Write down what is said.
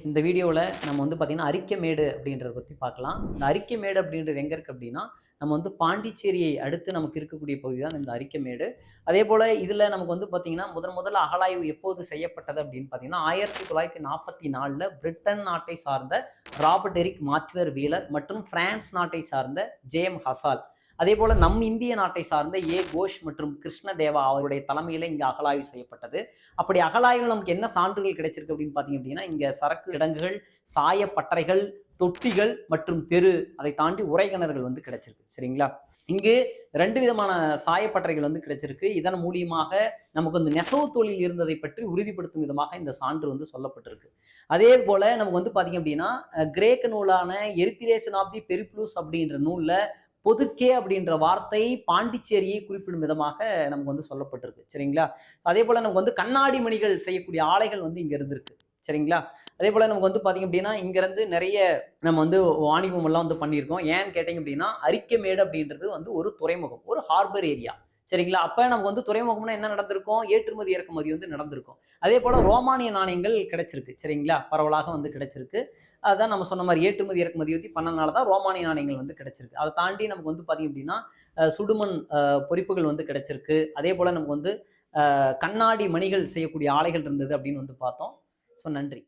இந்த வீடியோவில் நம்ம வந்து பார்த்திங்கன்னா அரிக்கமேடு அப்படின்றத பற்றி பார்க்கலாம். இந்த அரிக்கமேடு அப்படின்றது எங்கே இருக்குது அப்படின்னா, நம்ம வந்து பாண்டிச்சேரியை அடுத்து நமக்கு இருக்கக்கூடிய பகுதி தான் இந்த அரிக்கமேடு. அதேபோல் இதில் நமக்கு வந்து பார்த்திங்கன்னா முதல்ல அகழாய்வு எப்போது செய்யப்பட்டது அப்படின்னு பார்த்தீங்கன்னா 1944 பிரிட்டன் நாட்டை சார்ந்த ராபர்ட் எரிக் மார்ட்வேர் வீலர் மற்றும் பிரான்ஸ் நாட்டை சார்ந்த ஜேம் ஹசால், அதே போல நம் இந்திய நாட்டை சார்ந்த ஏ கோஷ் மற்றும் கிருஷ்ணதேவா அவருடைய தலைமையில இங்க அகழாய்வு செய்யப்பட்டது. அப்படி அகழாய்வில் நமக்கு என்ன சான்றுகள் கிடைச்சிருக்கு அப்படின்னு பாத்தீங்க அப்படின்னா, இங்க சரக்கு கிடங்குகள், சாயப்பட்டறைகள், தொட்டிகள் மற்றும் தெரு, அதை தாண்டி உறைகிணறுகள் வந்து கிடைச்சிருக்கு. சரிங்களா? இங்கு 2 விதமான சாயப்பட்டறைகள் வந்து கிடைச்சிருக்கு. இதன் மூலியமாக நமக்கு வந்து நெசவு தொழில் இருந்ததை பற்றி உறுதிப்படுத்தும் விதமாக இந்த சான்று வந்து சொல்லப்பட்டிருக்கு. அதே போல நமக்கு வந்து பாத்தீங்க அப்படின்னா, கிரேக்க நூலான எரித்ரேஷன் ஆஃப் தி பெரிப்ளூஸ் அப்படின்ற நூல்ல பொதுக்கே அப்படின்ற வார்த்தை பாண்டிச்சேரியை குறிப்பிடும் விதமாக நமக்கு வந்து சொல்லப்பட்டிருக்கு. சரிங்களா? அதே போல நமக்கு வந்து கண்ணாடி மணிகள் செய்யக்கூடிய ஆலைகள் வந்து இங்க இருந்திருக்கு. சரிங்களா? அதே போல நமக்கு வந்து பாத்தீங்க அப்படின்னா, இங்க இருந்து நிறைய நம்ம வந்து வாணிபம் எல்லாம் வந்து பண்ணியிருக்கோம். ஏன்னு கேட்டீங்க அப்படின்னா, அரிக்கமேடு அப்படின்றது வந்து ஒரு துறைமுகம், ஒரு ஹார்பர் ஏரியா. சரிங்களா? அப்ப நமக்கு வந்து துறைமுகம்னா என்ன நடந்திருக்கும்? ஏற்றுமதி இறக்குமதி வந்து நடந்திருக்கும். அதே போல ரோமானிய நாணயங்கள் கிடைச்சிருக்கு. சரிங்களா? பரவலாக வந்து கிடைச்சிருக்கு. அதான் நம்ம சொன்ன மாதிரி ஏற்றுமதி இறக்குமதி பத்தி பண்ணனால தான் ரோமானிய நாணயங்கள் வந்து கிடைச்சிருக்கு. அதை தாண்டி நமக்கு வந்து பாத்தீங்க அப்படின்னா, சுடுமண் பொறிப்புகள் வந்து கிடைச்சிருக்கு. அதே போல நமக்கு வந்து கண்ணாடி மணிகள் செய்யக்கூடிய ஆலைகள் இருந்தது அப்படின்னு வந்து பார்த்தோம். ஸோ நன்றி.